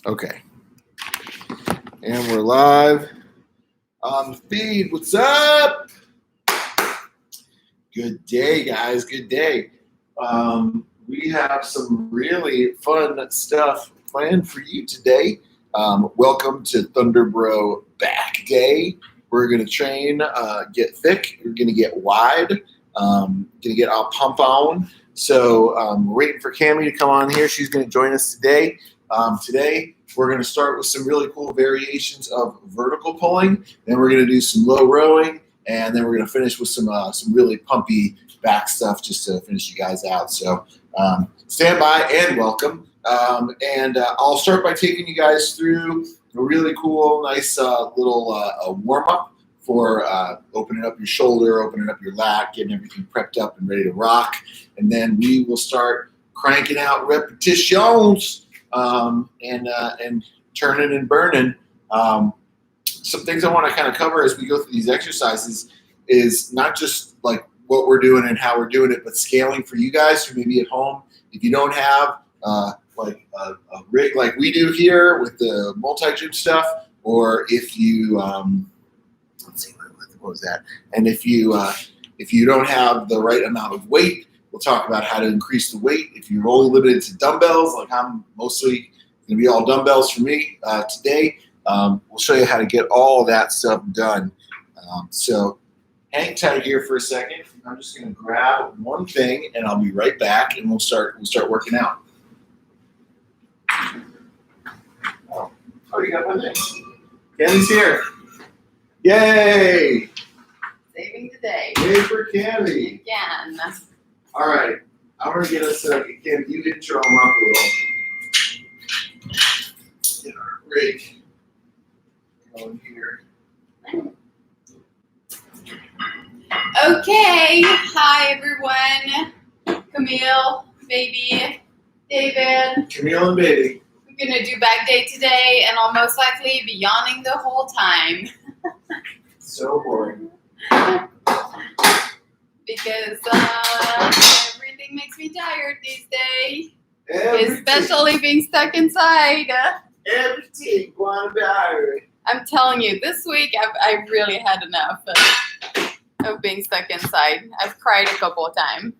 Okay. And we're live on the feed. What's up? Good day, guys. Good day. We have some really fun stuff planned for you today. Welcome to Thundrbro Back Day. We're going to train, get thick. We're going to get wide. Going to get our pump on. So we're waiting for Cammie to come on here. She's going to join us today. Today, we're going to start with some really cool variations of vertical pulling. Then we're going to do some low rowing. And then we're going to finish with some really pumpy back stuff just to finish you guys out. So stand by and welcome. I'll start by taking you guys through a really cool, nice little warm-up for opening up your shoulder, opening up your lat, getting everything prepped up and ready to rock. And then we will start cranking out repetitions and turning and burning. Some things I want to kind of cover as we go through these exercises is not just like what we're doing and how we're doing it, but scaling for you guys who may be at home. If you don't have like a rig like we do here with the multi-gym stuff, or if you let's see, what was that? And if you don't have the right amount of weight, we'll talk about how to increase the weight. If you're only limited to dumbbells, like I'm mostly going to be all dumbbells for me today, we'll show you how to get all of that stuff done. So hang tight here for a second. I'm just going to grab one thing, and I'll be right back, and we'll start working out. Oh, you got one thing. Cammie's here. Yay! Saving the day. Yay for Cammie. Again. All right. I'm going to get us Cammie, you intro them up a little. Get our rig going here. Okay. Hi, everyone. Camille, baby, David. Camille and baby. We're going to do back day today, and I'll most likely be yawning the whole time. So boring. Because everything makes me tired these days. Everything. Especially being stuck inside. Everything going about it. I'm telling you, this week I really had enough of being stuck inside. I've cried a couple of times.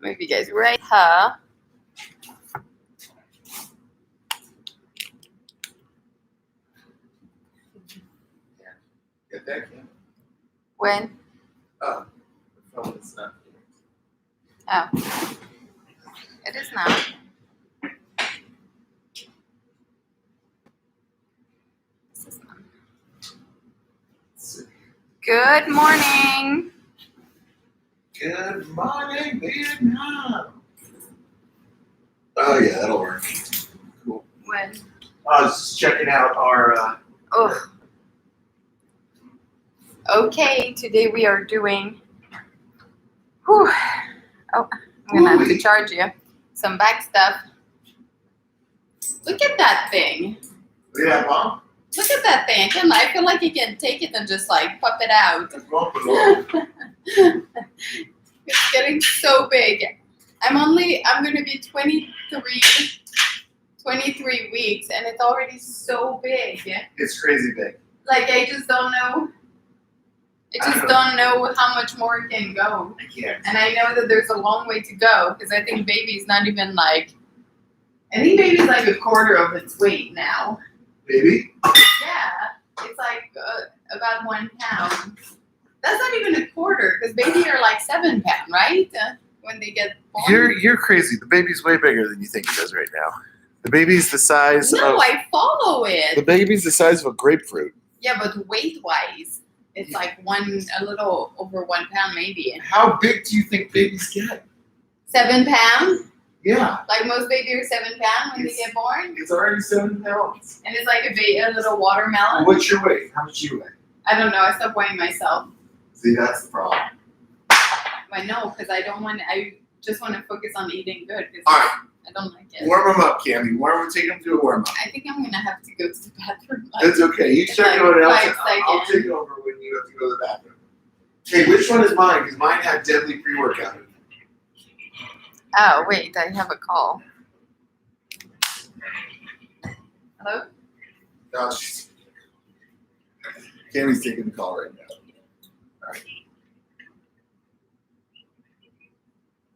Move you guys right. Huh? Get that, Cam? When? Oh, the phone is not here. Oh. It is not. Good morning. Good morning, Vietnam. Oh yeah, that'll work. Cool. When? I was just checking out our. Oh. Okay, today we are doing. Whew. Oh, I'm gonna have to charge you some back stuff. Look at that thing. Yeah, Mom. Look at that thing. I feel like you can take it and just like pop it out. It's getting so big. I'm gonna be 23 weeks, and it's already so big. It's crazy big. Like I just don't know. Don't know how much more it can go. I can't. And I know that there's a long way to go because I think baby's not even like. I think baby's like a quarter of its weight now. Baby? Yeah, it's like about 1 pound. That's not even a quarter because baby are like 7 pounds, right? When they get born. You're crazy. The baby's way bigger than you think it is right now. The baby's the size of. No, I follow it. The baby's the size of a grapefruit. Yeah, but weight-wise, it's like a little over 1 pound maybe. How big do you think babies get? 7 pounds? Yeah. Like most babies are 7 pounds when they get born? It's already 7 pounds. And it's like a little watermelon? What's your weight? How much do you weigh? I don't know. I stopped weighing myself. See, that's the problem. I know, because I just want to focus on eating good. All right. I don't like it. Warm them up, Cammie. Take them to a warm up. I think I'm going to have to go to the bathroom. That's okay. You check like it out. 5 I'll take over when you have to go to the bathroom. Hey, which one is mine? Because mine had deadly pre-workout in it. Oh, wait, I have a call. Hello? No, Cammy's taking the call right now. All right.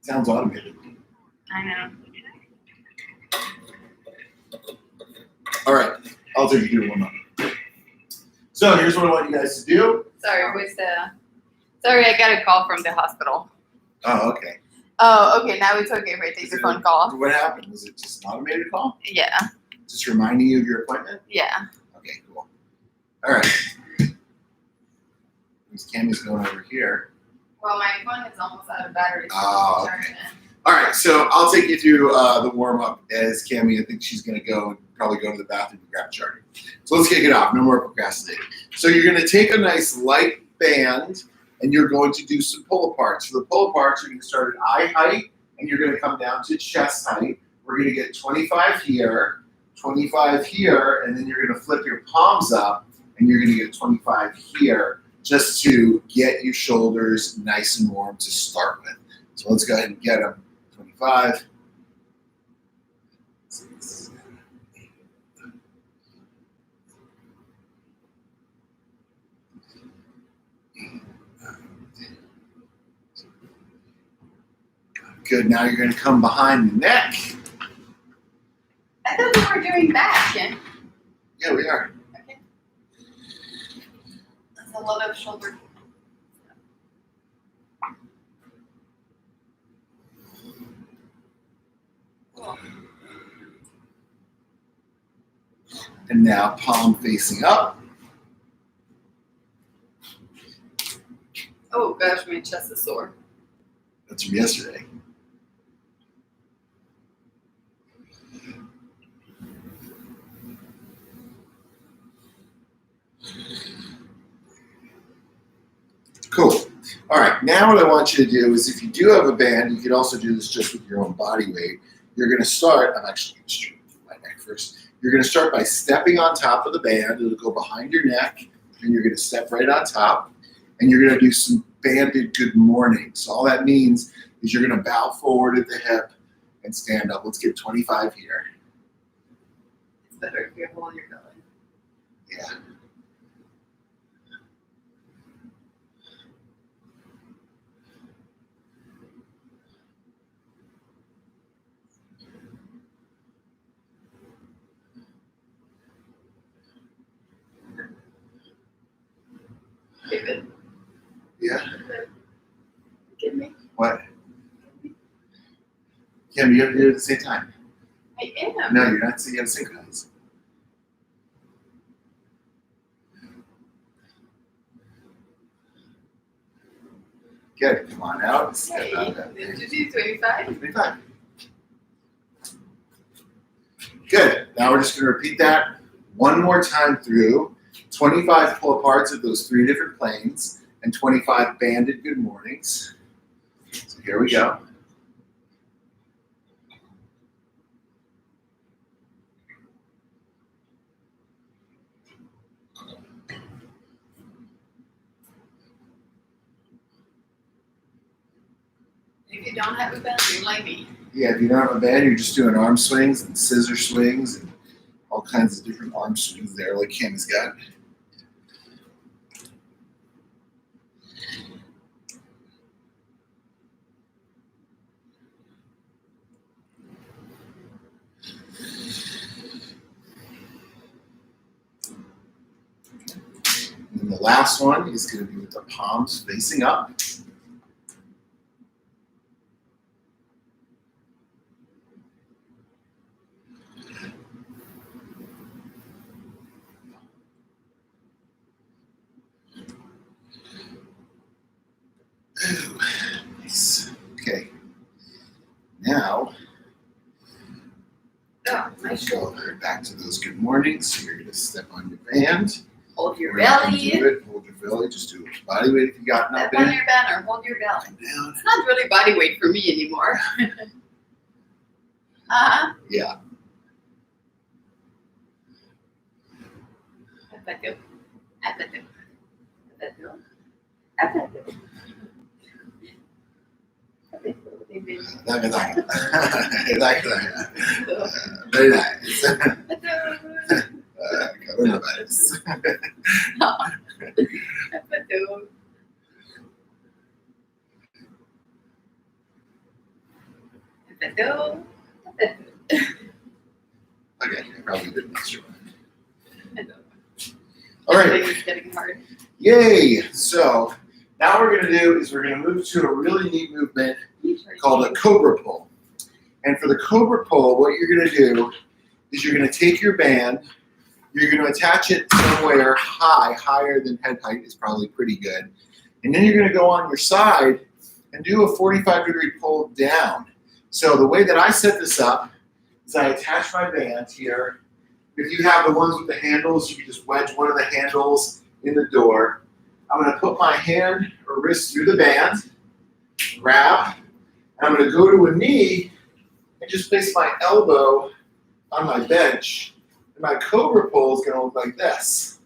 Sounds automated. I know. All right, I'll take you through one more. So here's what I want you guys to do. Sorry, Sorry, I got a call from the hospital. Oh, okay. Oh, okay, now it's okay if I take the phone call. What happened? Was it just an automated call? Yeah, Just reminding you of your appointment? yeah. Okay, cool. All right. Cammy's going over here. Well, my phone is almost out of battery. So Oh, I'm okay. charging it. All right, so I'll take you through the warm-up as Cammy, I think she's going to go and probably go to the bathroom and grab a charger. So let's kick it off. No more procrastinating. So you're going to take a nice light band and you're going to do some pull-aparts. For the pull-aparts, you're going to start at eye height and you're going to come down to chest height. We're going to get 25 here, 25 here, and then you're going to flip your palms up and you're going to get 25 here just to get your shoulders nice and warm to start with. So let's go ahead and get them. 25. 6, 8. Good. Now you're going to come behind the neck. I thought we were doing back, yeah? Yeah, we are. Okay. That's a lot of shoulder. Cool. And now palm facing up. Oh gosh, my chest is sore. That's from yesterday. Cool. All right, now what I want you to do is if you do have a band, you can also do this just with your own body weight. You're going to start, I'm actually going to straighten my neck first. You're going to start by stepping on top of the band. It'll go behind your neck, and you're going to step right on top, and you're going to do some banded good morning. So all that means is you're going to bow forward at the hip and stand up. Let's get 25 here. It's better if you hold your belly. Yeah. David, Yeah? give me. What? Kim, you have to do it at the same time. I am. No, you're not. You have to synchronize. Good. Come on out. Step Okay. out of that Did thing. you do 25? 25. Good. Now we're just going to repeat that one more time through 25 pull aparts of those 3 different planes and 25 banded good mornings. So here we go. If you don't have a band, you're like me. Yeah, if you don't have a band, you're just doing arm swings and scissor swings and all kinds of different arm swings there, like Kim's got. And the last one is going to be with the palms facing up. Ooh, nice. Okay. Now, Oh, my shoulder. shoulder back to those good mornings. So you're going to step on your band. Hold your We're not gonna belly. do it. Hold your belly. Just do it. Body weight if you got no Step on band. your band or hold your belly. Come down. It's not really body weight for me anymore. Yeah. Apatio. Apatio. Apatio. Apatio. Apatio. Maybe. Very nice. Coronavirus. Okay, I probably did an extra one. All right. It's getting hard. Yay! So now what we're going to do is we're going to move to a really neat movement called a Cobra Pull. And for the Cobra Pull, what you're going to do is you're going to take your band, you're going to attach it somewhere higher than head height is probably pretty good. And then you're going to go on your side and do a 45-degree pull down. So the way that I set this up is I attach my band here. If you have the ones with the handles, you can just wedge one of the handles in the door. I'm going to put my hand or wrist through the band, grab, and I'm going to go to a knee and just place my elbow on my bench. And my Cobra Pull is going to look like this.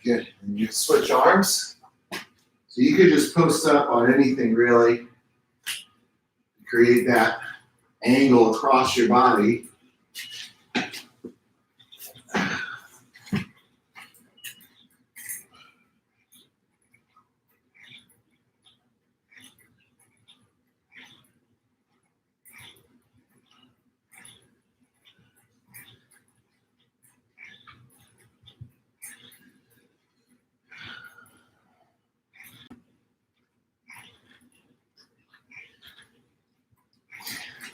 Good. And you switch arms. So you could just post up on anything really. Create that angle across your body.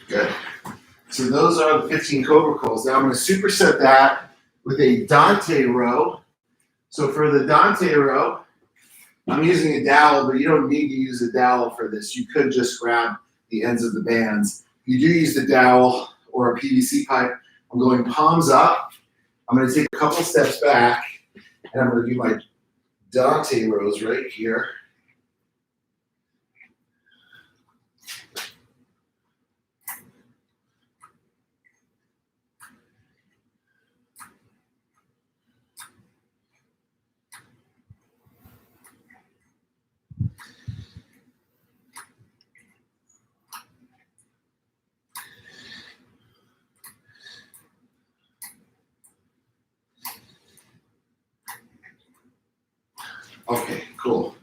Good. So those are the 15 Cobra Pulls. Now I'm going to superset that with a Dante row. So for the Dante row, I'm using a dowel, but you don't need to use a dowel for this. You could just grab the ends of the bands. You do use the dowel or a PVC pipe. I'm going palms up. I'm going to take a couple steps back, and I'm going to do my Dante rows right here. Okay, cool.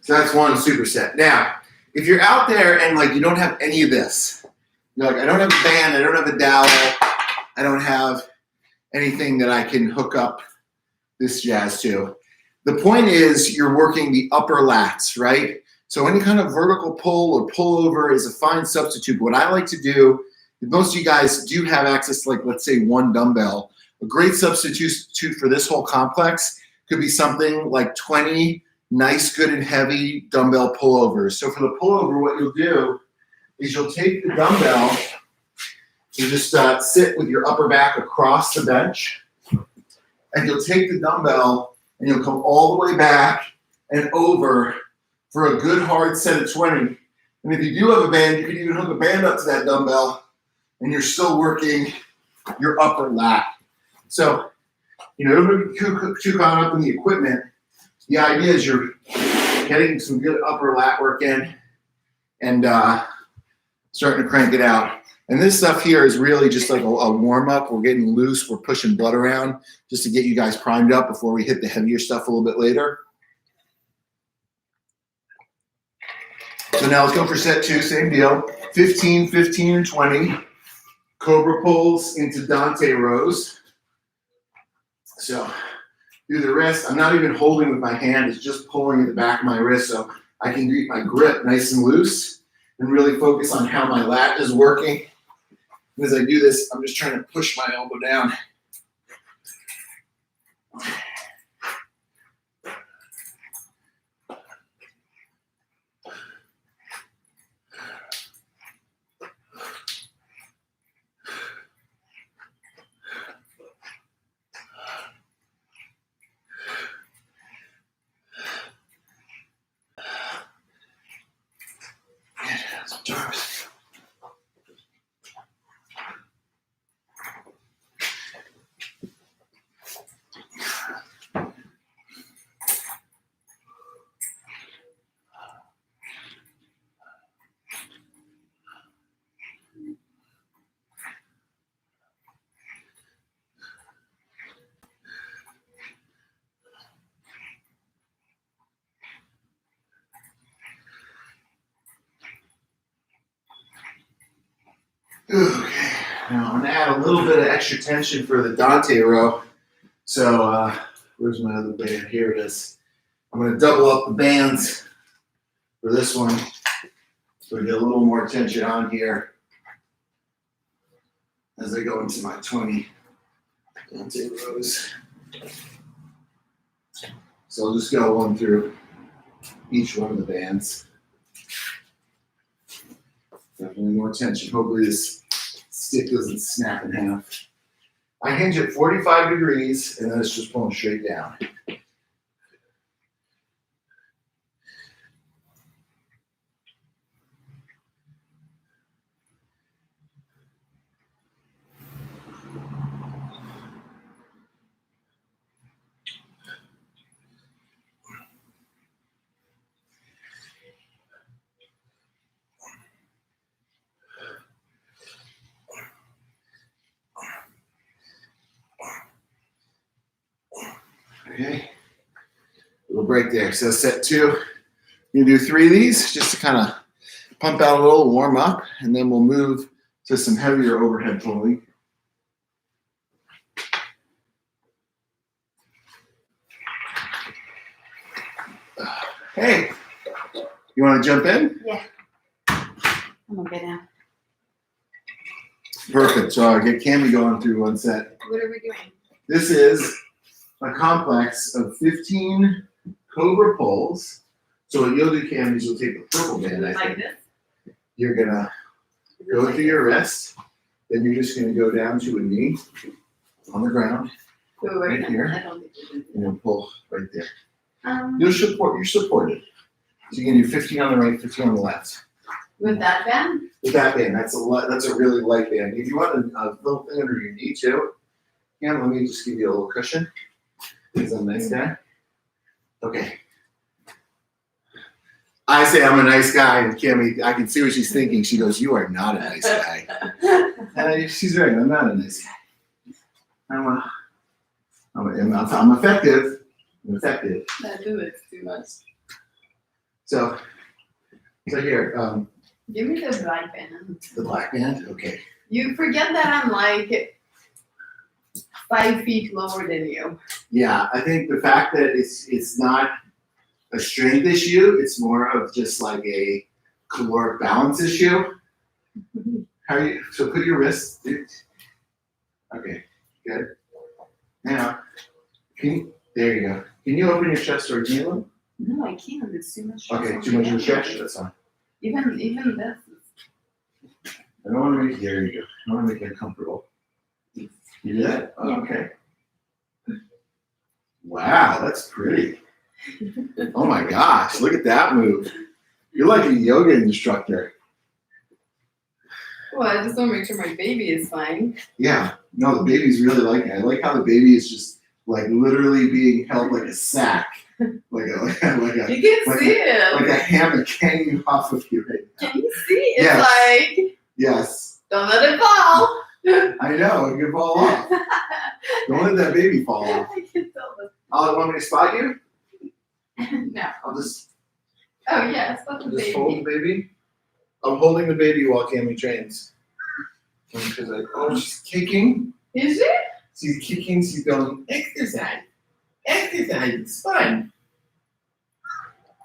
So that's one superset. Now, if you're out there and like you don't have any of this, you're like, I don't have a band, I don't have a dowel, I don't have anything that I can hook up this jazz to. The point is you're working the upper lats, right? So any kind of vertical pull or pullover is a fine substitute. But what I like to do, most of you guys do have access to like, let's say one dumbbell. A great substitute for this whole complex could be something like 20 nice, good, and heavy dumbbell pullovers. So for the pullover, what you'll do is you'll take the dumbbell, you just sit with your upper back across the bench, and you'll take the dumbbell and you'll come all the way back and over for a good hard set of 20. And if you do have a band, you can even hook a band up to that dumbbell and you're still working your upper lat. So, don't get too caught up in the equipment. The idea is you're getting some good upper lat work in and starting to crank it out. And this stuff here is really just like a warm-up. We're getting loose. We're pushing blood around just to get you guys primed up before we hit the heavier stuff a little bit later. So now let's go for set 2, same deal. 15, 15, and 20. Cobra pulls into Dante rows. So do the wrist. I'm not even holding with my hand. It's just pulling at the back of my wrist so I can keep my grip nice and loose and really focus on how my lat is working. And as I do this, I'm just trying to push my elbow down. Now I'm gonna add a little bit of extra tension for the Dante row. So where's my other band? Here it is. I'm gonna double up the bands for this one. So I get a little more tension on here as I go into my 20 Dante rows. So I'll just go one through each one of the bands. Definitely more tension. Hopefully this stick doesn't snap in half. I hinge at 45 degrees and then it's just pulling straight down. Okay, little break there. So set 2. You do 3 of these just to kind of pump out a little, warm up, and then we'll move to some heavier overhead pulling. Hey, you want to jump in? Yeah. I'm gonna get down. Perfect. So I'll get Cammie going through one set. What are we doing? This is a complex of 15 Cobra Pulls. So what you'll do, Cammie, is you'll take the purple band, I Like think. this? You're gonna go through your wrist. Then you're just gonna go down to a knee on the ground, So right here. I don't think we can do and you'll pull right there. that. You're supported. So you can do 15 on the right, 15 on the left. With that band? With that band, that's a really light band. If you want a little thing under your knee too, yeah, let me just give you a little cushion. Because I'm a nice guy. Okay. I say I'm a nice guy, and Cammie, I can see what she's thinking. She goes, "You are not a nice guy." She's right. I'm not a nice guy. I'm effective. I'm effective. That do it too much. So here, Give me the black band. the black band. Okay. You forget that I'm like 5 feet lower than you. Yeah, I think the fact that it's not a strength issue, it's more of just like a caloric balance issue. How are you? So put your wrists. Okay, good. Now, there you go. Can you open your chest or kneel? No, I can't. It's too much. Okay, too much of a stretch. That's fine. Even this. I don't want to make there you go. I want to make it comfortable. You do that? Oh, Yeah. okay. Wow, that's pretty. Oh my gosh, look at that move. You're like a yoga instructor. Well, I just want to make sure my baby is fine. Yeah, no, the baby's really like it. I like how the baby is just like literally being held like a sack. Like a You can see it. like a hammock hanging off of you right now. Can you see? It's Yes. like, Yes, don't let it fall. I know, it can fall off. Don't let that baby fall off. I can tell them. Oh, want me to spot you? No. I'll just Oh, yeah, it's not the just hold the baby. baby. I'm holding the baby while Cammie trains. Because she's kicking. Is it? She's kicking. She's going, exercise. Exercise. It's fun.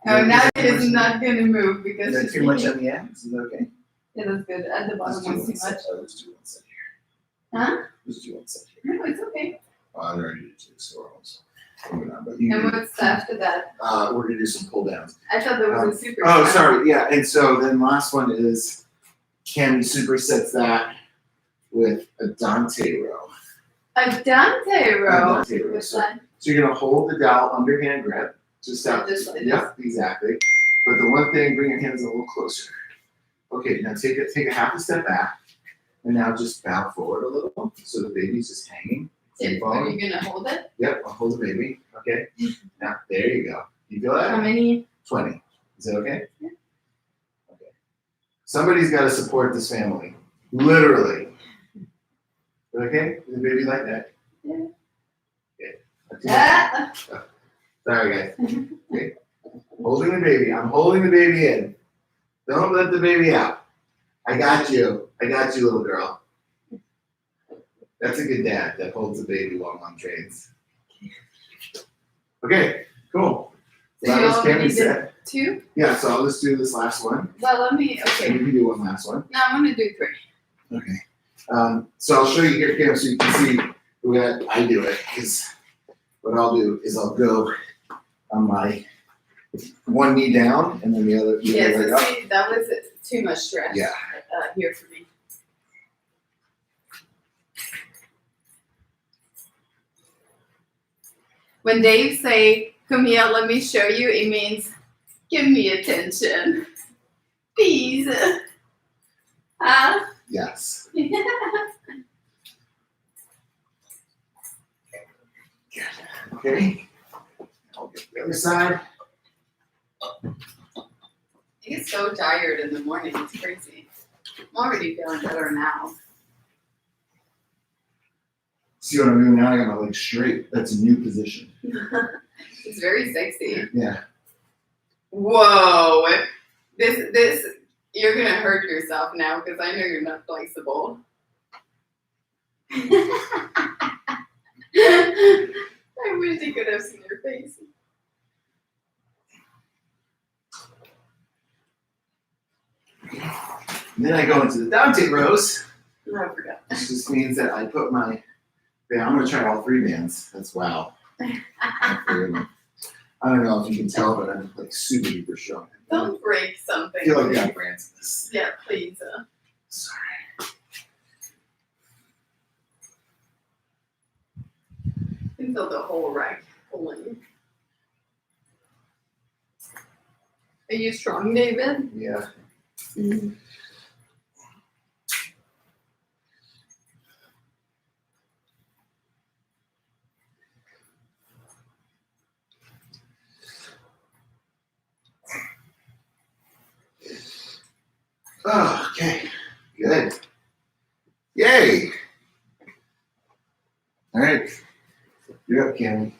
Oh, now it is not going to move because Is that she's too much kicking. on the ends? Is that okay? Yeah, that's good. At the bottom was too much. Let's do one set here. Huh? Let's do one set here. No, it's okay. Oh, I already did two, so we're almost moving on. But you And what's after that? we're going to do some pull downs. I thought there was a super. Oh, sorry. Yeah. And so then last one is Cammie supersets that with a Dante row. A Dante row. Dante row. What's So, that? so you're going to hold the dowel underhand grip. Just out. Just like Yep, exactly. But the one thing, bring your hands a little closer. Okay, now take a half a step back. And now just bow forward a little. So the baby's just hanging. this. Are you gonna hold it? Yep, I'll hold the baby. Okay. Now, there you go. You feel that? How many? 20. Is that okay? Yeah. Okay. Somebody's got to support this family. Literally. Okay? Is the baby like that? Yeah. Okay. Ah. Sorry, guys. Okay. Holding the baby. I'm holding the baby in. Don't let the baby out. I got you. I got you, little girl. That's a good dad that holds a baby while on trains. Okay, cool. So That you was already Cammy's did set. 2? Yeah, so I'll just do this last one. Well, let me, And okay. you can do one last one. No, I'm going to do 3. Okay. So I'll show you here, Cam, so you can see the way I do it. Is what I'll do is I'll go on my one knee down and then the other Yeah, leg so up. see, that was too much stress Yeah. here for me. When Dave say, come here, let me show you, it means, give me attention. Please. Huh? Yes. Okay. I'll get the other side. I get so tired in the morning, it's crazy. I'm already feeling better now. See what I'm doing now? I got my legs straight. That's a new position. It's very sexy. Yeah. Whoa. This, you're gonna hurt yourself now because I know you're not flexible. I wish you could have seen your face. And then I go into the Dante rows. Oh, I forgot. Which just means that I put my I'm gonna try all 3 bands. That's wow. I don't know if you can tell, but I'm like super duper strong. Don't break something. I feel like I have brands in this. Yeah, please. Sorry. You can feel the whole rack pulling. Are you strong, David? Yeah. Mm-hmm. Oh, okay. Good. Yay. All right. You're up, Cammy.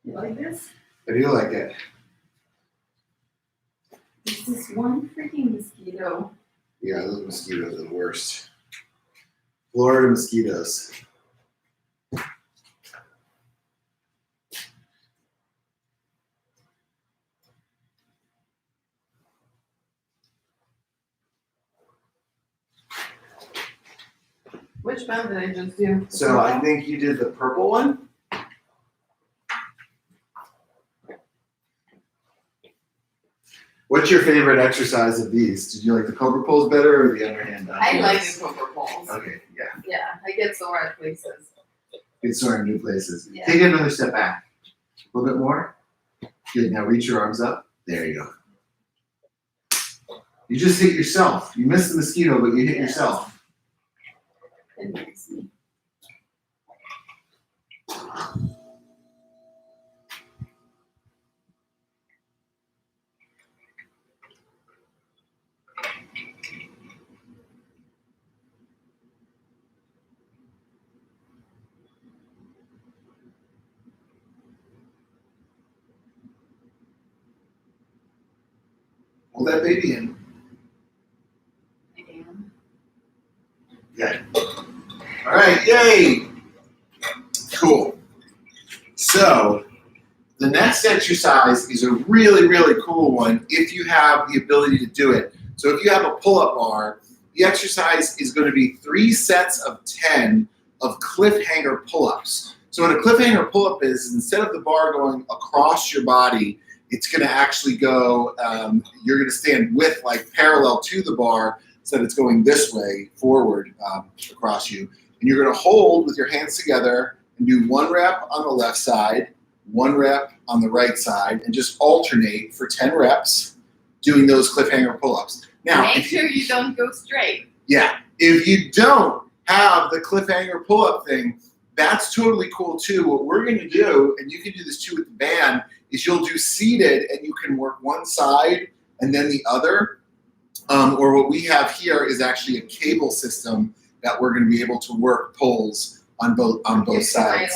You like this? I do like it. This is one freaking mosquito. Yeah, those mosquitoes are the worst. Florida mosquitoes. Which band did I just do? So I think you did the purple one. What's your favorite exercise of these? Did you like the Cobra Pulls better or the underhand? I like the Cobra Pulls. Okay, yeah. Yeah, I get sore at places. Good sore in new places. Yeah. Take it another step back. A little bit more. Good. Now reach your arms up. There you go. You just hit yourself. You missed the mosquito, but you hit yourself. It makes me. Hold that baby in. Again. Good. All right, yay! Cool. So, the next exercise is a really, really cool one if you have the ability to do it. So if you have a pull-up bar, the exercise is going to be 3 sets of 10 of cliffhanger pull-ups. So what a cliffhanger pull-up is instead of the bar going across your body, it's going to actually go, you're going to stand with, like, parallel to the bar, so that it's going this way, forward, across you. And you're going to hold with your hands together and do 1 rep on the left side, 1 rep on the right side, and just alternate for 10 reps doing those cliffhanger pull-ups. Now, make sure you don't go straight. Yeah, if you don't have the cliffhanger pull-up thing, that's totally cool too. What we're going to do, and you can do this too with the band, is you'll do seated and you can work one side and then the other. Or what we have here is actually a cable system that we're going to be able to work pulls on both sides.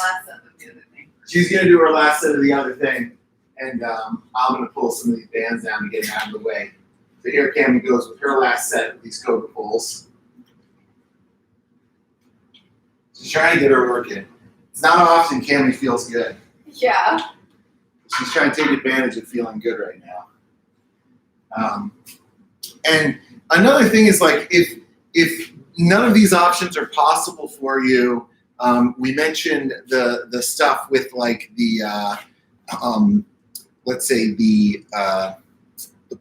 She's going to do her last set of the other thing, and I'm going to pull some of these bands down and get them out of the way. So here Cammie goes with her last set of these Cobra Pulls. She's trying to get her work in. It's not often Cammie feels good. Yeah. She's trying to take advantage of feeling good right now. And another thing is, like, if none of these options are possible for you, we mentioned the stuff with like the let's say the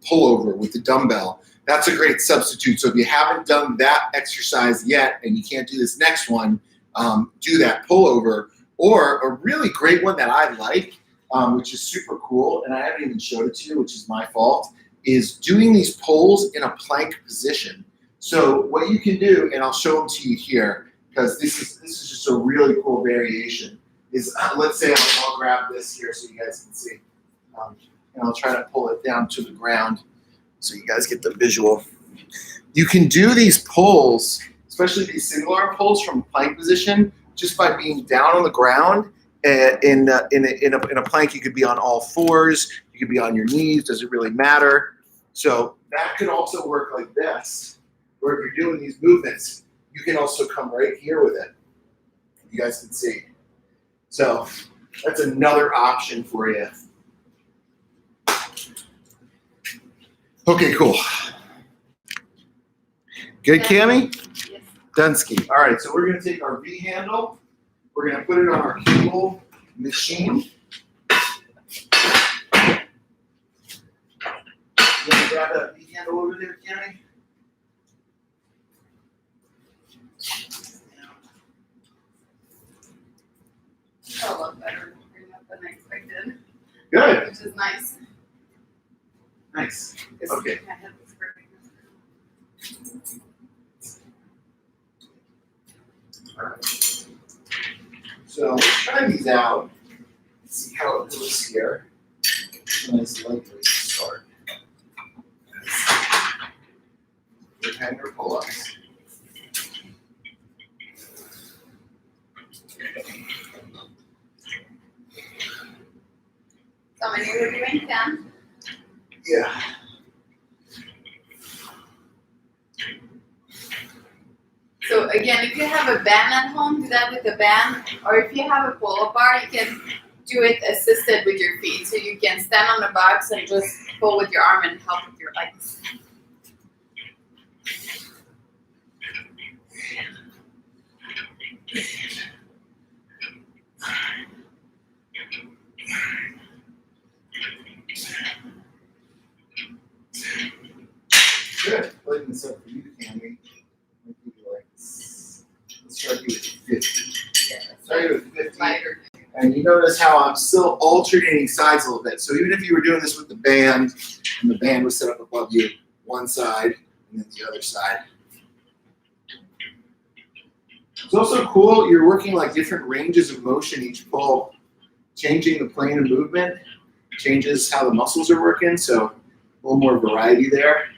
pullover with the dumbbell. That's a great substitute. So if you haven't done that exercise yet and you can't do this next one, do that pullover. Or a really great one that I like, which is super cool, and I haven't even showed it to you, which is my fault, is doing these pulls in a plank position. So what you can do, and I'll show them to you here, because this is just a really cool variation, is let's say I'll grab this here so you guys can see. And I'll try to pull it down to the ground so you guys get the visual. You can do these pulls, especially these single arm pulls from plank position, just by being down on the ground. In a plank, you could be on all fours, you could be on your knees, doesn't really matter. So that could also work like this, where if you're doing these movements, you can also come right here with it. You guys can see. So that's another option for you. Okay, cool. Good, Cammie? Yes. Dunsky. All right, so we're going to take our V handle. We're going to put it on our cable machine. You want to grab that V handle over there, Cammie? A lot better than I expected. Good. Which is nice. Nice. Okay. My head was hurting. All right. So let's try these out. See how it goes here. Nice lightweight start. Hanger pull-ups. So many were doing 10. Yeah. So again, if you have a band at home, do that with a band. Or if you have a pull-up bar, you can do it assisted with your feet. So you can stand on the box and just pull with your arm and help with your legs. Good. Lighten this up for you, Cammie. Let's start you with 50. Yeah, Start you with 50. lighter. And you notice how I'm still alternating sides a little bit. So even if you were doing this with the band, and the band was set up above you, one side and then the other side. It's also cool, you're working like different ranges of motion each pull. Changing the plane of movement changes how the muscles are working, so a little more variety there.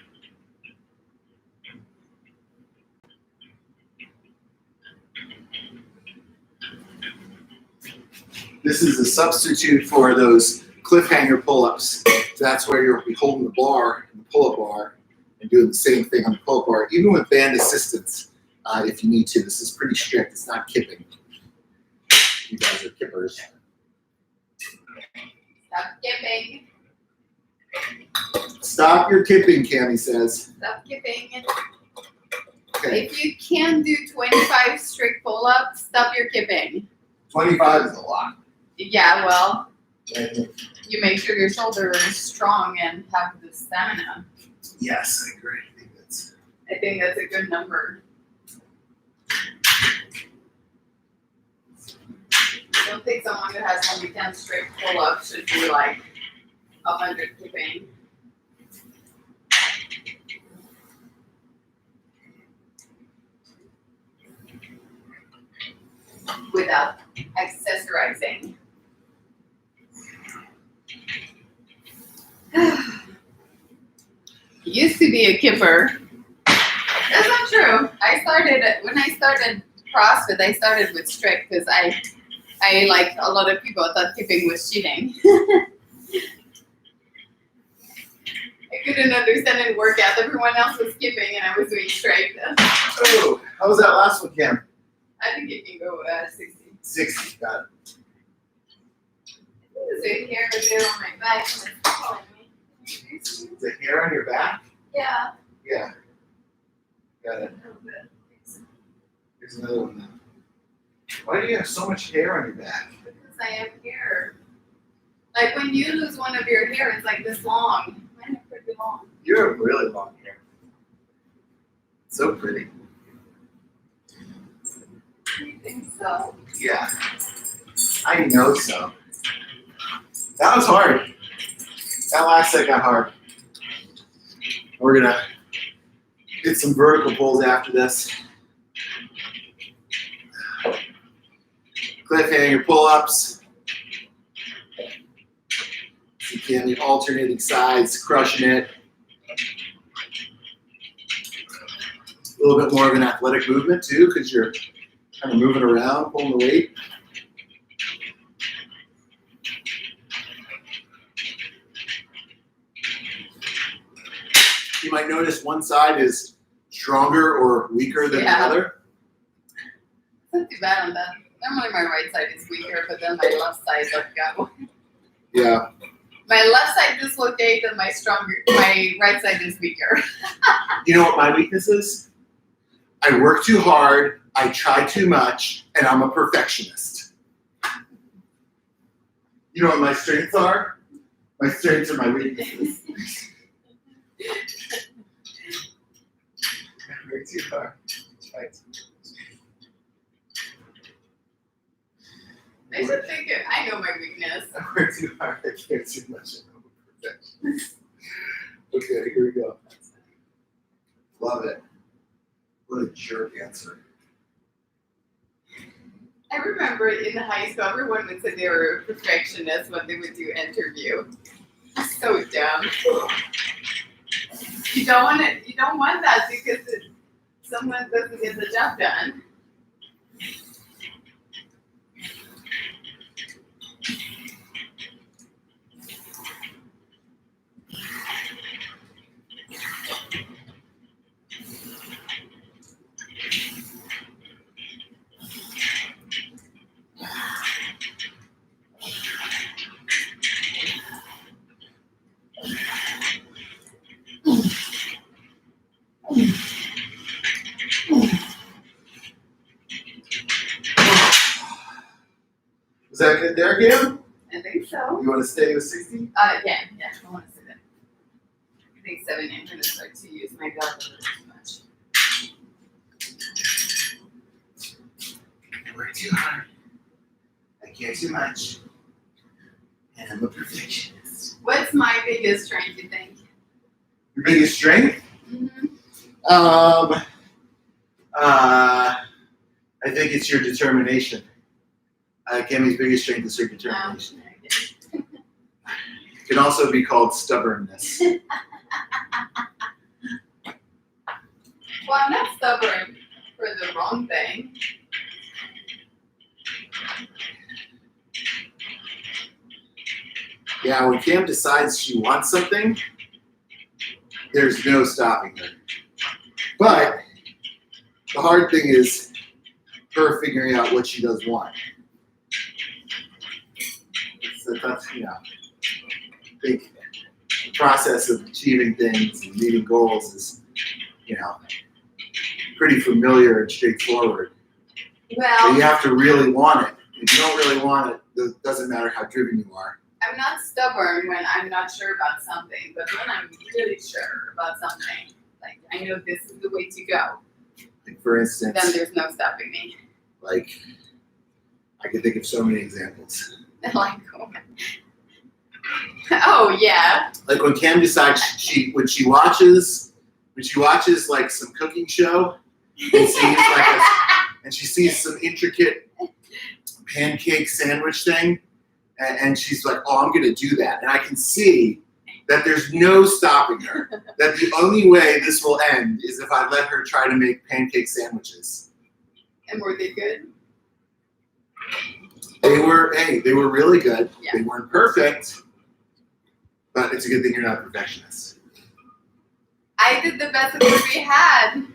This is a substitute for those cliffhanger pull-ups. So that's where you'll be holding the bar, the pull-up bar, and doing the same thing on the pull-up bar, even with band assistance, if you need to. This is pretty strict. It's not kipping. You guys are kippers. Stop kipping. Stop your kipping, Cammie says. Stop kipping. Okay. If you can't do 25 strict pull-ups, stop your kipping. 25 is a lot. Yeah, well, you make sure your shoulder is strong and have the stamina. Yes, I agree. I think that's a good number. I don't think someone who has only 10 straight pull-ups should do like 100 keeping. Without accessorizing. Used to be a kipper. That's not true. When I started CrossFit, I started with strict because I like a lot of people thought kipping was cheating. I couldn't understand and work out. Everyone else was kipping and I was doing straight. Oh, how was that last one, Cam? I think it can go 60. 60, got it. There's a hair there on my back. It's calling me. Is the hair on your back? Yeah. Yeah. Got it. Here's another one then. Why do you have so much hair on your back? Because I have hair. Like when you lose one of your hair, it's like this long. Mine are pretty long. You have really long hair. So pretty. You think so? Yeah. I know so. That was hard. That last set got hard. We're gonna get some vertical pulls after this. Cliffhanger pull-ups. You can the alternating sides, crushing it. A little bit more of an athletic movement too, because you're kind of moving around, pulling the weight. You might notice one side is stronger or weaker than the other. It's not too bad on that. Normally my right side is weaker, but then my left side got. Yeah. My left side dislocates and my right side is weaker. You know what my weakness is? I work too hard, I try too much, and I'm a perfectionist. You know what my strengths are? My strengths are my weaknesses. I work too hard. Try too much. I should think I know my weakness. I work too hard, I care too much, and I'm a perfectionist. Okay, here we go. Love it. What a jerk answer. I remember in high school, everyone would say they were a perfectionist when they would do interview. So dumb. You don't want it. You don't want that because someone doesn't get the job done. Was that good there, Cam? I think so. You want to stay with 60? Yeah, I want to say that. I think 70, I'm going to start to use my belt a little too much. I work too hard. I care too much. And I'm a perfectionist. What's my biggest strength, you think? Your biggest strength? Mm-hmm. I think it's your determination. Cammy's biggest strength is her determination. It can also be called stubbornness. Well, I'm not stubborn for the wrong thing. Yeah, when Cam decides she wants something, there's no stopping her. But the hard thing is her figuring out what she does want. So that's, I think the process of achieving things and meeting goals is, pretty familiar and straightforward. Well, but you have to really want it. If you don't really want it, it doesn't matter how driven you are. I'm not stubborn when I'm not sure about something, but when I'm really sure about something, like I know this is the way to go, Like for instance, then there's no stopping me. like I can think of so many examples. Like, oh yeah. Like when Cam decides when she watches like some cooking show and she sees some intricate pancake sandwich thing, and she's like, "Oh, I'm gonna do that," and I can see that there's no stopping her. That the only way this will end is if I let her try to make pancake sandwiches. And were they good? They were really good. Yeah. They weren't perfect, but it's a good thing you're not a perfectionist. I did the best of what we had.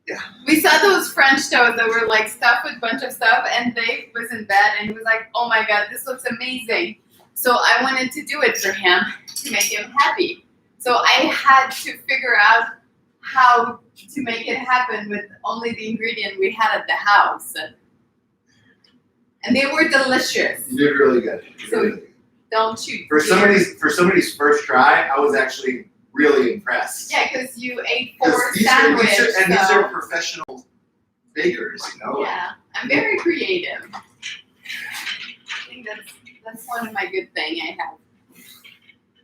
Yeah. We saw those French toast that were like stuffed with a bunch of stuff, and Dave was in bed and he was like, "Oh my God, this looks amazing." So I wanted to do it for him to make him happy. So I had to figure out how to make it happen with only the ingredient we had at the house. And they were delicious. You did really good. So don't you For somebody's first try, I was actually really impressed. Yeah, because you ate 4 These sandwiches. these are professional bakers, you know? Yeah, I'm very creative. I think that's one of my good things I have.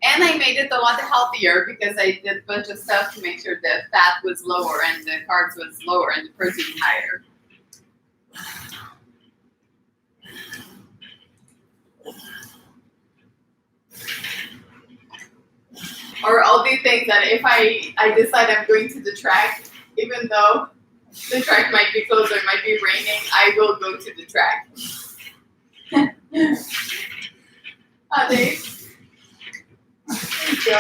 And I made it a lot healthier because I did a bunch of stuff to make sure the fat was lower and the carbs was lower and the protein higher. Or all these things that if I decide I'm going to the track, even though the track might be closed or it might be raining, I will go to the track. Dave. There you go.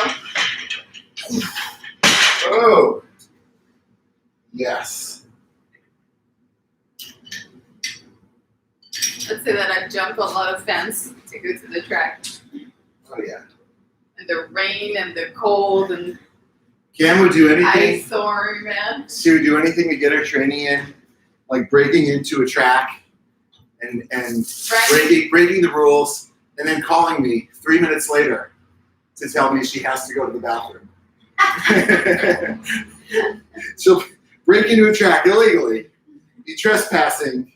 Oh, yes. Let's say that I've jumped a lot of fence to go to the track. Oh, yeah. And the rain and the cold and Cam would do anything. ice storm, man. She would do anything to get her training in, like breaking into a track and breaking the rules, and then calling me 3 minutes later to tell me she has to go to the bathroom. She'll break into a track illegally, be trespassing,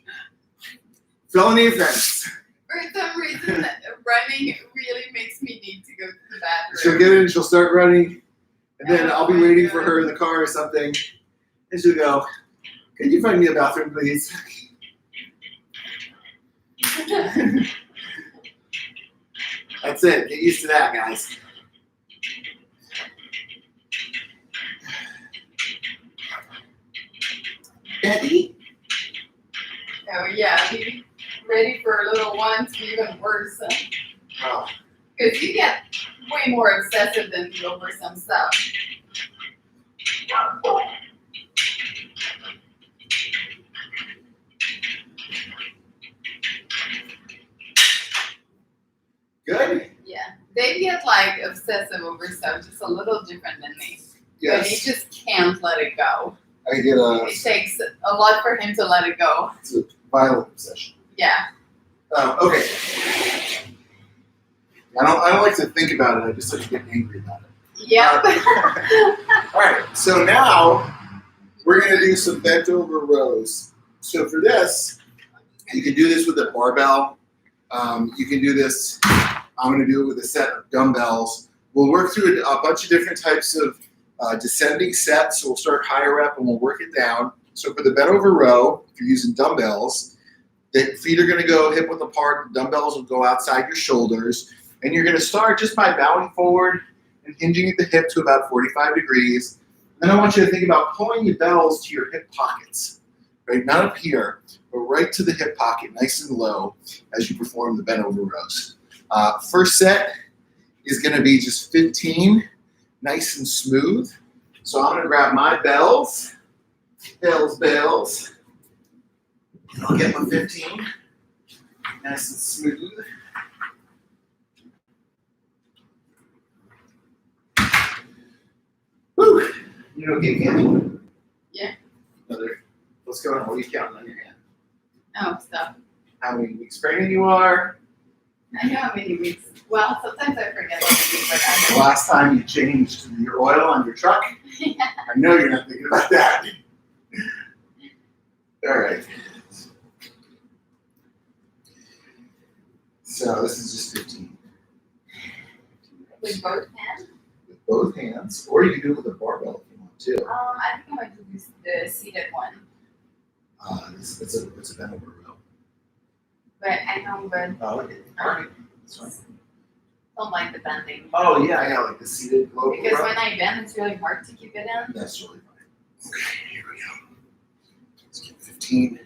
felony offense. For some reason, running really makes me need to go to the bathroom. She'll get in, she'll start running, and then I'll be waiting for her in the car or something, and she'll go, "Can you find me a bathroom, please?" That's it. Get used to that, guys. Betty? Oh yeah, be ready for a little one to be even worse. Oh. Because you get way more obsessive than me over some stuff. Good? Yeah. They get like obsessive over stuff, just a little different than me. But he Yes. just can't let it go. I get It takes a lot for him to let it go. it's a violent obsession. Yeah. Okay. I don't like to think about it. I just like to get angry about it. Yep. All right. So now we're going to do some bent over rows. So for this, you can do this with a barbell. You can do this. I'm going to do it with a set of dumbbells. We'll work through a bunch of different types of descending sets. So we'll start higher up and we'll work it down. So for the bent over row, if you're using dumbbells, the feet are going to go hip width apart. The dumbbells will go outside your shoulders. And you're going to start just by bowing forward and hinging at the hip to about 45 degrees. Then I want you to think about pulling the bells to your hip pockets, right? Not up here, but right to the hip pocket, nice and low as you perform the bent over rows. First set is going to be just 15, nice and smooth. So I'm going to grab my bells, and I'll get my 15, nice and smooth. Woo! You okay, Cam? Yeah. What's going on? What are you counting on your hand? Oh, stuff. How many weeks pregnant you are? I know how many weeks. Well, sometimes I forget how many weeks I The got. last time you changed your oil on your truck? Yeah. I know you're not thinking about that. All right. So this is just 15. With both hands? With both hands, or you can do it with a barbell if you want to. I think I might do the seated one. It's a bent over row. But I know, but Oh, okay. All right. That's fine. don't like the bending. Oh yeah, like the seated low Because row. when I bend, it's really hard to keep it in. That's really fine. Okay, here we go. Let's get 15.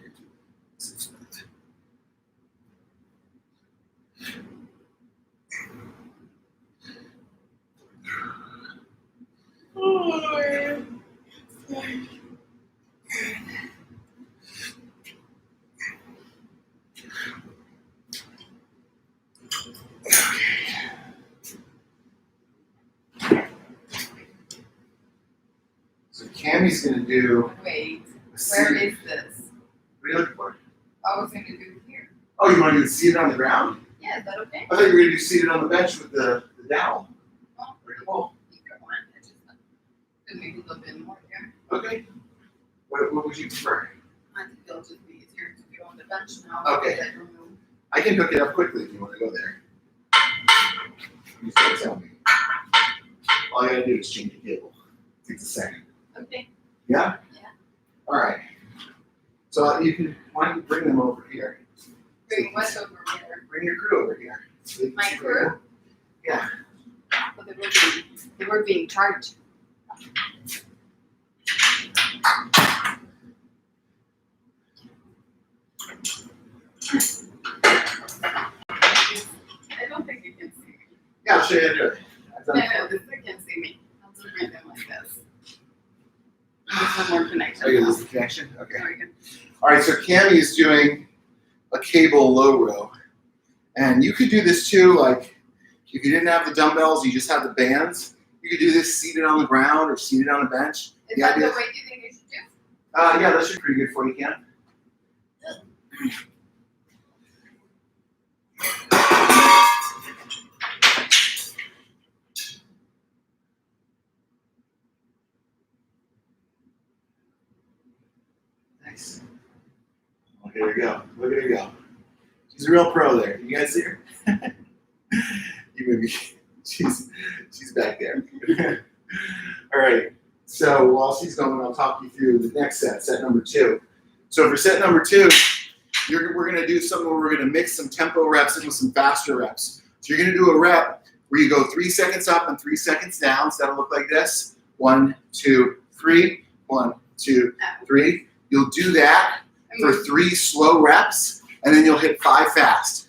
So Cammy's gonna do. Wait, a where seated- is this? What are you looking for? I was going to do it here. Oh, you want to do it seated on the ground? Yeah, is that okay? I thought you were gonna do seated on the bench with the dowel. Oh, Oh, either one. I just could make it a little bit more here. okay. What would you prefer? I think it'll just be easier to do on the bench now. Okay. because I remove. I can hook it up quickly if you want to go there. You still tell me. All I gotta do is change the cable. Takes a second. Okay. Yeah? Yeah. All right. So you can, why don't you bring them over here? Bring what over here? Bring your crew over here. So they can My see where you crew? are. Yeah. But they were being charged. I don't think you can see me. Yeah, I'll show you how to do it. I've done No, this thing can see me. I'll just bring them like this. There's one more connection. Okay, this is the connection? Okay. Very good. All right, so Cammie is doing a cable low row. And you could do this too, like if you didn't have the dumbbells, you just have the bands. You could do this seated on the ground or seated on a bench. Is that the way you think I should do? Yeah, that should be pretty good for you, Cam. Nice. Look at her go. Look at her go. She's a real pro there. You guys see her? You maybe she's back there. All right. So while she's going, I'll talk you through the next set number 2. So for set number 2, we're going to do something where we're going to mix some tempo reps in with some faster reps. So you're going to do a rep where you go 3 seconds up and 3 seconds down. So that'll look like this. 1, 2, 3. 1, 2, 3. You'll do that for 3 slow reps, and then you'll hit 5 fast.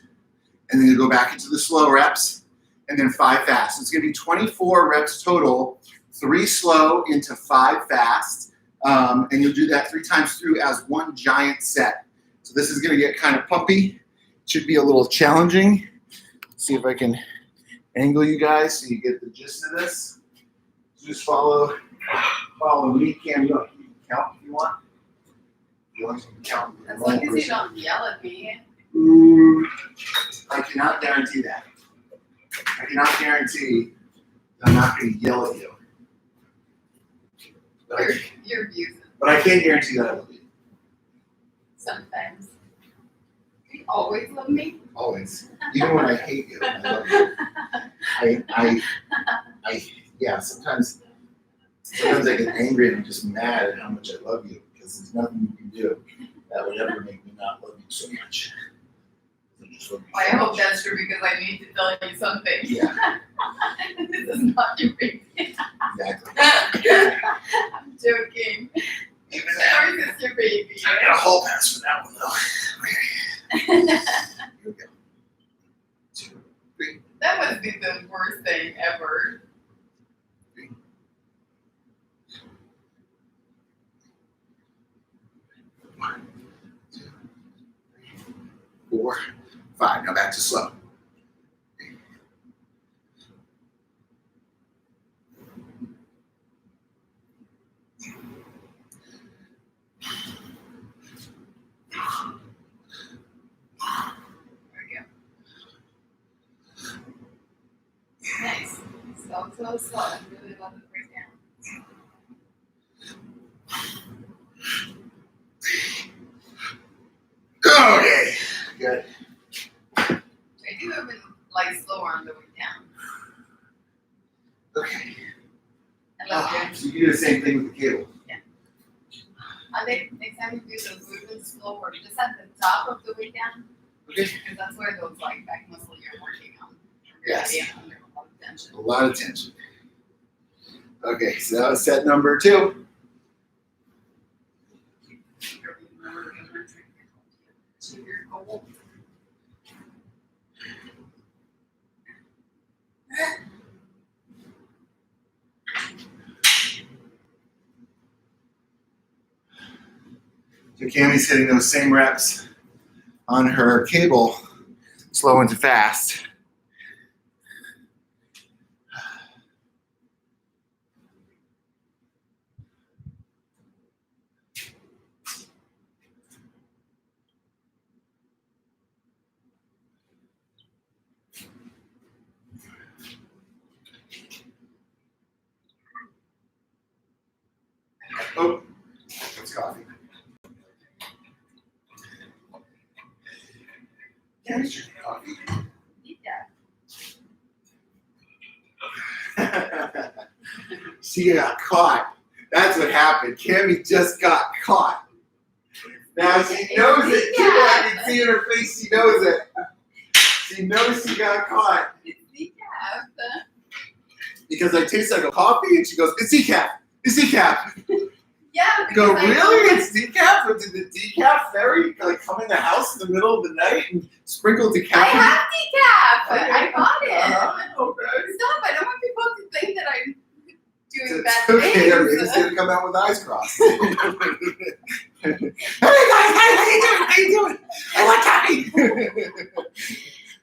And then you'll go back into the slow reps, and then 5 fast. So it's going to be 24 reps total, 3 slow into 5 fast, and you'll do that 3 times through as one giant set. So this is going to get kind of pumpy. It should be a little challenging. Let's see if I can angle you guys so you get the gist of this. Just follow me, Cam. You can count if you want. You want to count. As long as you don't yell at me. I cannot guarantee that. I cannot guarantee that I'm not going to yell at you. Your views But I can guarantee that I love you. sometimes. You always love me. Always. Even when I hate you, I love you. Yeah, sometimes I get angry and I'm just mad at how much I love you because there's nothing you can do that would ever make me not love you so much. I hope that's true because I need to tell you something. Yeah. This is not your baby. Exactly. I'm joking. Even Of that. course it's your baby. I got a hall pass for that one though. Here we go. 2, 3. That must be the worst thing ever. 3. 1, 2, 3, 4, 5. Now back to slow. There we go. Nice. Slow. I really love the breakdown. Okay. Good. I do a like slower on the way down. Okay. I love it. So you do the same thing with the cable. Yeah. I think next time you do those movements slower, just at the top of the way down. Okay. Because that's where those like back muscle you're working on. Yes. Really under a lot of tension. A lot of tension. Okay, so that was set number 2. Achieve your goal. So Cammie's hitting those same reps on her cable, slow into fast. Oh, that's coffee. Yeah, he's drinking coffee. Yeah. She got caught. That's what happened. Cammie just got caught. Now she knows it. Yeah. I can see in her face she knows it. She knows she got caught. It's decaf. Because I taste like a coffee and she goes, it's decaf. It's decaf. Yeah. I go, because I really? know It's decaf? Or did the decaf fairy like come in the house in the middle of the night and sprinkle decaf? I have decaf. I bought it. Okay. Stop. I don't want people to think that I'm doing It's bad okay. I mean, things. it's gonna come out with eyes crossed. Hey guys, how you doing? How you doing? I like coffee.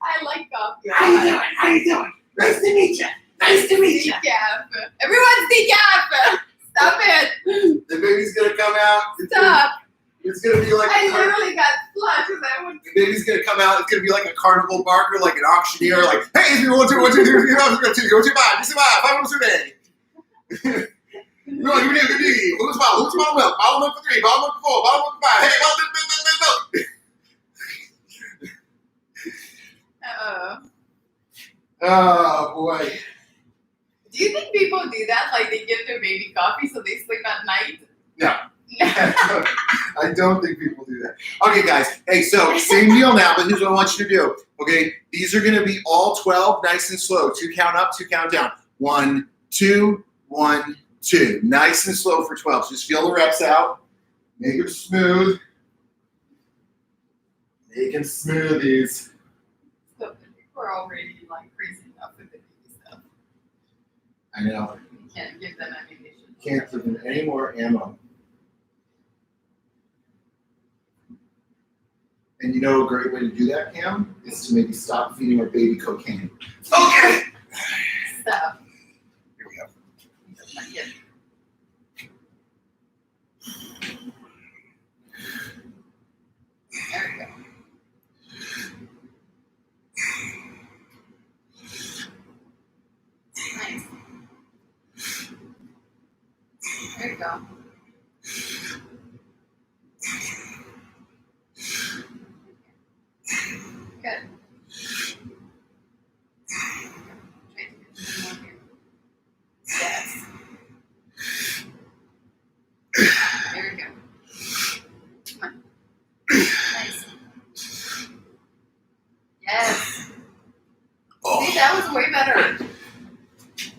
I like coffee. How you doing? How you doing? Nice to meet you. Nice to meet you. Decaf. Everyone's decaf. Stop it. The baby's gonna come out. Stop. It's gonna be like I a literally got flushed because I went. the baby's gonna come out. It's gonna be like a carnival barker, like an auctioneer. Like, hey, if you want to, what you do, you want to buy, you buy, $5 today. No, you need to do. Who's bottle milk? Bottle milk for 3, bottle milk for 4, bottle milk for 5. Hey, bottle milk. Oh boy. Do you think people do that? Like they give their baby coffee so they sleep at night? No. I don't think people do that. Okay, guys. Hey, so same deal now, but here's what I want you to do. Okay, these are going to be all 12, nice and slow. 2 count up, 2 count down. 1, 2, 1, 2. Nice and slow for 12. Just feel the reps out. Make them smooth. Making smoothies. So we're already like crazy enough with the baby stuff. I know. You can't give them ammunition. Can't give them any more ammo. And you know a great way to do that, Cam, is to maybe stop feeding our baby cocaine. Okay. Stuff. Here we go. Not yet. There we go. Nice. There you go. Good. Yes. There we go. Come on. Nice. Yes. Oh. See, that was way better.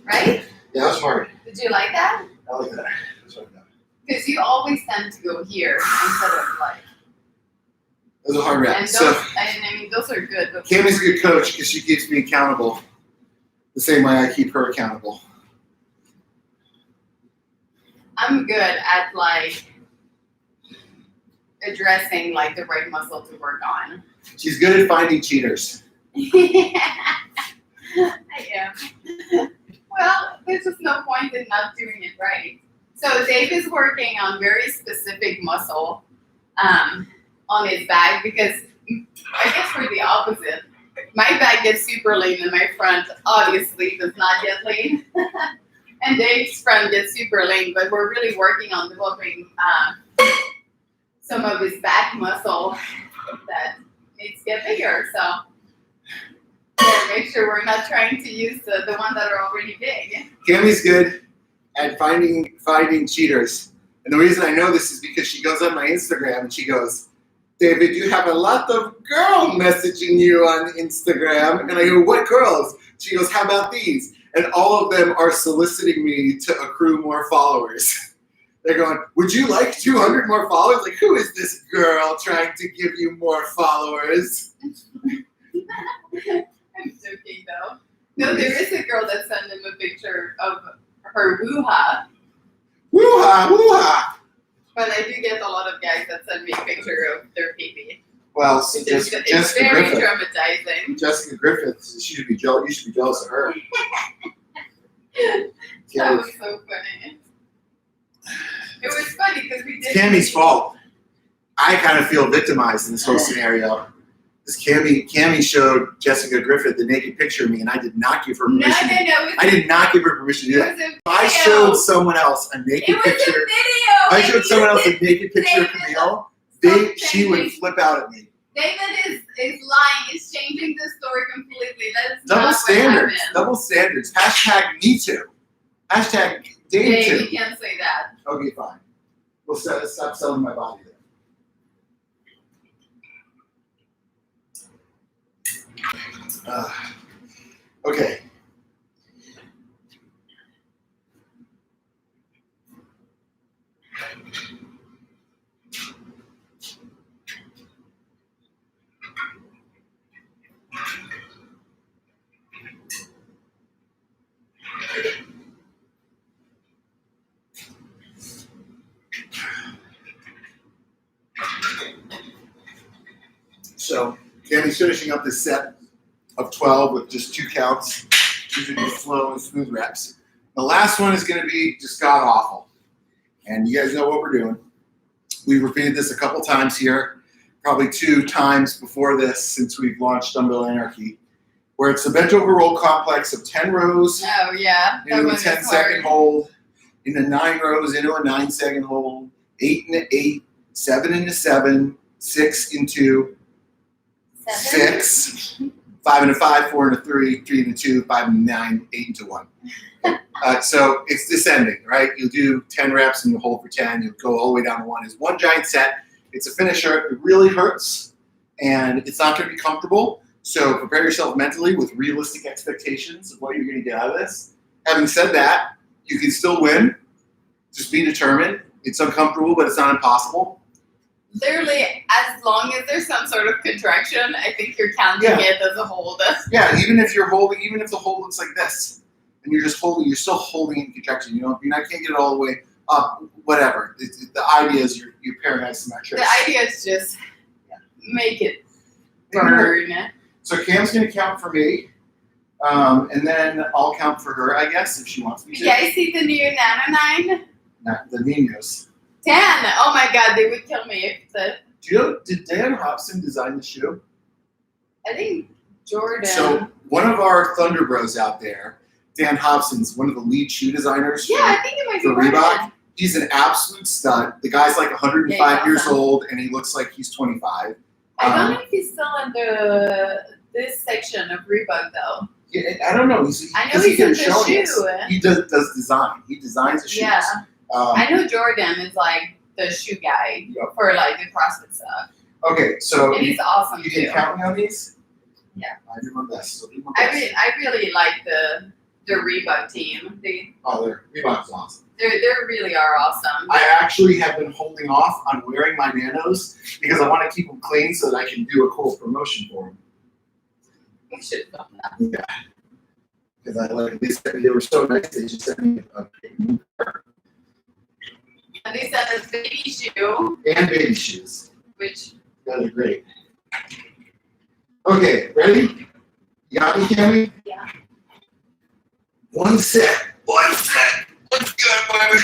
Right? Yeah, that's hard. Did you like that? I like that. That's what I got. Because you always tend to go here instead of like. That was a hard rep. And those, So I mean, those are good. But Cammie's a good coach because she keeps me accountable the same way I keep her accountable. I'm good at like addressing like the right muscle to work on. She's good at finding cheaters. I am. Well, there's just no point in not doing it right. So Dave is working on very specific muscle on his back because I guess we're the opposite. My back gets super lean and my front obviously does not get lean. And Dave's front gets super lean, but we're really working on developing some of his back muscle that needs to get bigger. So Yeah, make sure we're not trying to use the ones that are already big. Cammy's good at finding cheaters. And the reason I know this is because she goes on my Instagram and she goes, David, you have a lot of girls messaging you on Instagram. And I go, what girls? She goes, how about these? And all of them are soliciting me to accrue more followers. They're going, would you like 200 more followers? Like, who is this girl trying to give you more followers? I'm joking though. No, there is a girl that sent him a picture of her woo-ha. Woo-ha, woo-ha. But I do get a lot of guys that send me a picture of their pee-pee. Well, so It's Jessica very Griffith. traumatizing. Jessica Griffith, she should be jealous. You should be jealous of her. That was so funny. It was funny because we did. Cammy's fault. I kind of feel victimized in this whole scenario. Because Cammy showed Jessica Griffith the naked picture of me, and I did not give her No. permission. I did not give her permission to do that. It was a I video. showed someone else a naked It was picture. a video. I showed someone else a naked picture of David, Camille. She would flip out at me. David is lying. He's changing the story completely. That is Double not standards. what happened. Double standards. Hashtag me too. Hashtag Dave Dave, too. you can't say that. Okay, fine. We'll stop selling my body then. Okay. So, Cammy's finishing up this set of 12 with just 2 counts. These are just slow and smooth reps. The last one is going to be just god awful. And you guys know what we're doing. We've repeated this a couple times here, probably 2 times before this since we've launched Dumbbell Anarchy, where it's a bent over roll complex of 10 rows Oh yeah. That into a one is 10-second hard. hold, into 9 rows into a 9-second hold, 8 into 8, 7 into 7, 6 into 6, 5 into 5, 4 into 3, 3 into 2, 5 into 9, 8 into 1. So it's descending, right? You'll do 10 reps and you'll hold for 10. You'll go all the way down to 1. It's one giant set. It's a finisher. It really hurts, and it's not going to be comfortable. So prepare yourself mentally with realistic expectations of what you're going to get out of this. Having said that, you can still win. Just be determined. It's uncomfortable, but it's not impossible. Literally, as long as there's some sort of contraction, I think you're counting it as a hold. Yeah, even if you're holding, even if the hold looks like this, and you're just holding, you're still holding in contraction. You know, if you can't get it all the way up, whatever. The idea is you're pairing isometrics. The idea is just make it burn. So Cam's going to count for me, and then I'll count for her, I guess, if she wants me to. Yeah, I see the new Nano 9. The Ninos. 10. Oh my god, they would kill me if the. Do you know, did Dan Hobson design the shoe? I think Jordan. So one of our Thundrbros out there, Dan Hobson's one of the lead shoe designers yeah, I think it might be for Reebok. Jordan. He's an absolute stud. The guy's like 105 Yeah, years awesome. old, and he looks like he's 25. I don't know if he's still in this section of Reebok though. Yeah, I don't know. I know because he's he in kept the showing shoe. us. He does design. He designs the shoes. Yeah. I know Jordan is like the shoe guy Yep. for like the CrossFit stuff. Okay, so And he's awesome you too. can count me on these? Yeah. I do my best. So do my I best. really like the Reebok team. Reebok's awesome. They really are awesome. I actually have been holding off on wearing my Nanos because I want to keep them clean so that I can do a cool promotion for them. We should film that. Yeah. Because they were so nice. They just sent me a pair And they sent us baby shoe, and baby shoes. which Those are great. Okay, ready? You got me, Cammy? Yeah. One set. Let's go, baby.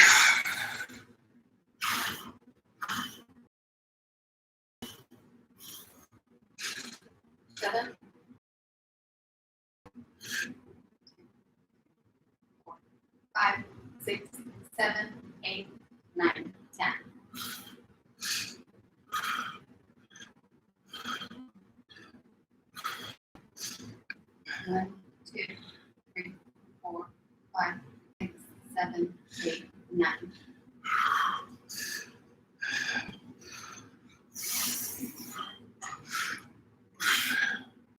7, 5, 6, 7, 8, 9, 10. 1, 2, 3, 4, 5, 6, 7, 8, 9.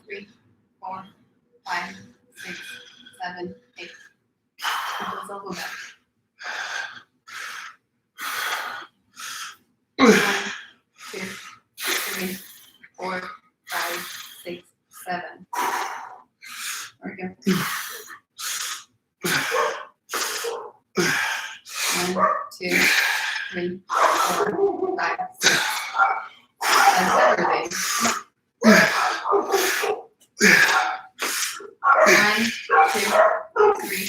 3, 4, 5, 6, 7, 8. Those elbow back. 1, 2, 3, 4, 5, 6, 7. There we go. 1, 2, 3, 4, 5, 6. That's everything. 1, 2, 3,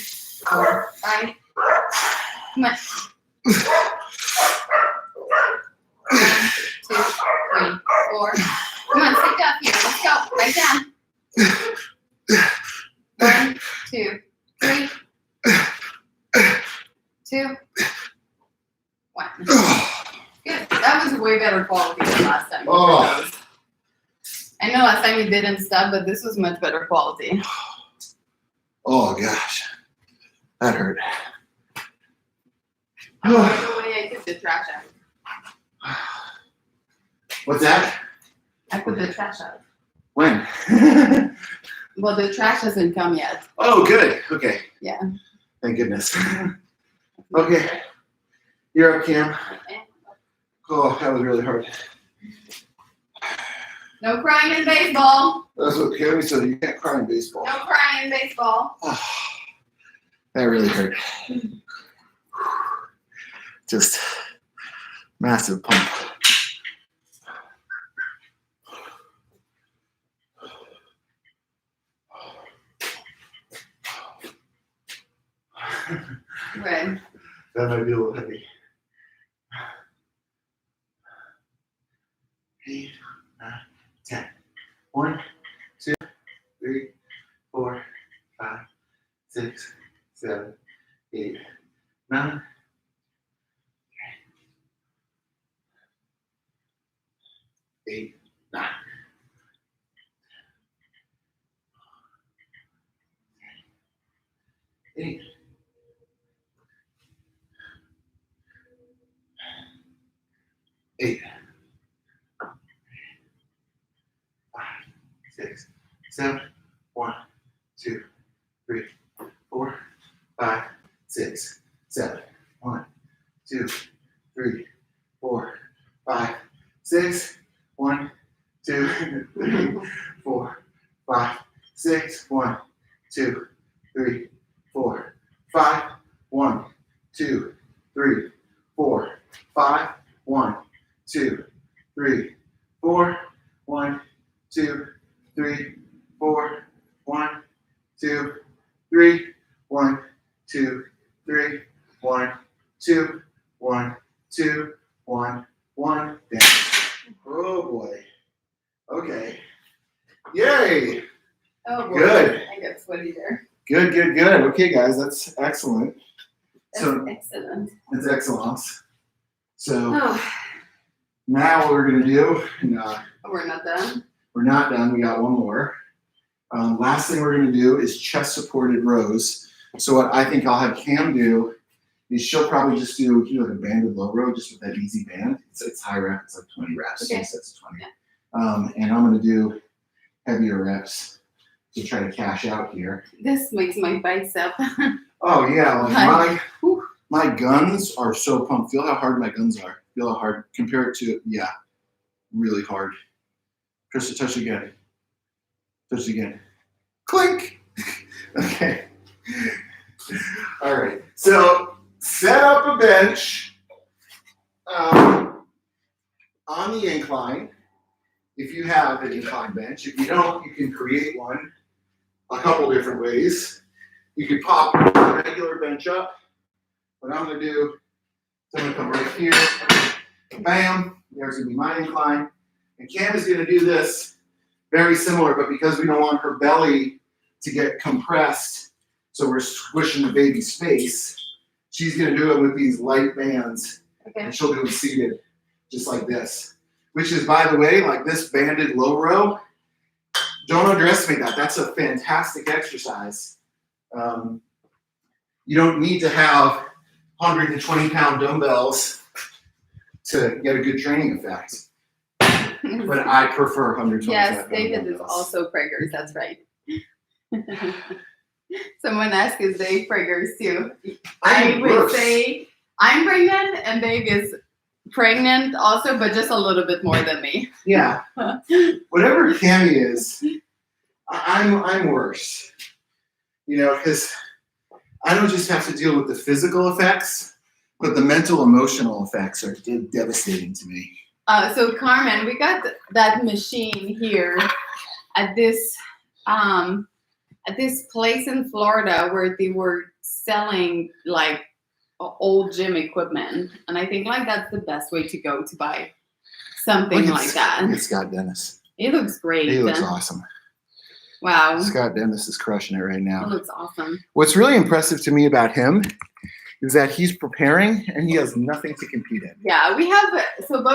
4, 5. Come on. 1, 2, 3, 4. Come on, stick up here. Let's go. Right down. 1, 2, 3, 2, 1. Good. That was way better quality than last time. Oh. I know last time we didn't stop, but this was much better quality. Oh gosh, that hurt. By the way, I took the trash out. What's that? I put the trash out. When? Well, the trash hasn't come yet. Oh, good. Okay. Yeah. Thank goodness. Okay. You're up, Cam. Oh, that was really hard. No crying in baseball. That's what Cammy said. You can't cry in baseball. No crying in baseball. Oh, that really hurt. Just massive pump. Right. That might be a little heavy. 8, 9, 10. 1, 2, 3, 4, 5, 6, 7, 8, 9. 8, 9. 8. 8. 5, 6, 7. 1, 2, 3, 4, 5, 6, 7. 1, 2, 3, 4, 5, 6. 1, 2, 3, 4, 5, 6. 1, 2, 3, 4, 5. 1, 2, 3, 4, 5. 1, 2, 3, 4. 1, 2, 3, 4. 1, 2, 3. 1, 2, 3. 1, 2, 1, 2, 1, 1. Down. Oh boy. Okay. Yay. Oh boy. Good. I got sweaty there. Good, good, good. Okay, guys, that's excellent. That's So excellent. it's excellence. So Oh, now what we're gonna do, and we're not done. we're not done. We got one more. Last thing we're gonna do is chest supported rows. So what I think I'll have Cam do is she'll probably just do like a banded low row just with that easy band. It's high rep. It's like 20 reps. Okay. So sets of 20. Yeah. And I'm gonna do heavier reps to try to cash out here. This makes my bicep. Oh yeah, Hi. like my guns are so pumped. Feel how hard my guns are. Feel how hard. Compare it to, yeah, really hard. Krista, touch again. Touch again. Clink. Okay. All right. So set up a bench on the incline. If you have an incline bench, if you don't, you can create one a couple different ways. You could pop a regular bench up. What I'm going to do is I'm going to come right here. Bam. There's going to be my incline. And Cam is going to do this very similar, but because we don't want her belly to get compressed, so we're squishing the baby's face, she's going to do it with these light bands. Okay. And she'll do it seated, just like this. Which is, by the way, like this banded low row don't underestimate that. That's a fantastic exercise. You don't need to have 120-pound dumbbells to get a good training effect. But I prefer 125 Yes, pound David is dumbbells. also preggers. That's right. Someone asked, is Dave preggers too? I I'm would worse. say I'm pregnant and Dave is pregnant also, but just a little bit more than me. Yeah. Whatever Cammy is, I'm worse. You know, because I don't just have to deal with the physical effects, but the mental, emotional effects are devastating to me. So Carmen, we got that machine here at this place in Florida where they were selling like old gym equipment, and I think like that's the best way to go to buy something like that. Look at Scott Dennis. It looks great. He looks awesome. Wow, Scott Dennis is crushing it right it now. looks awesome. What's really impressive to me about him is that he's preparing and he has nothing to compete in. Yeah, we have so both.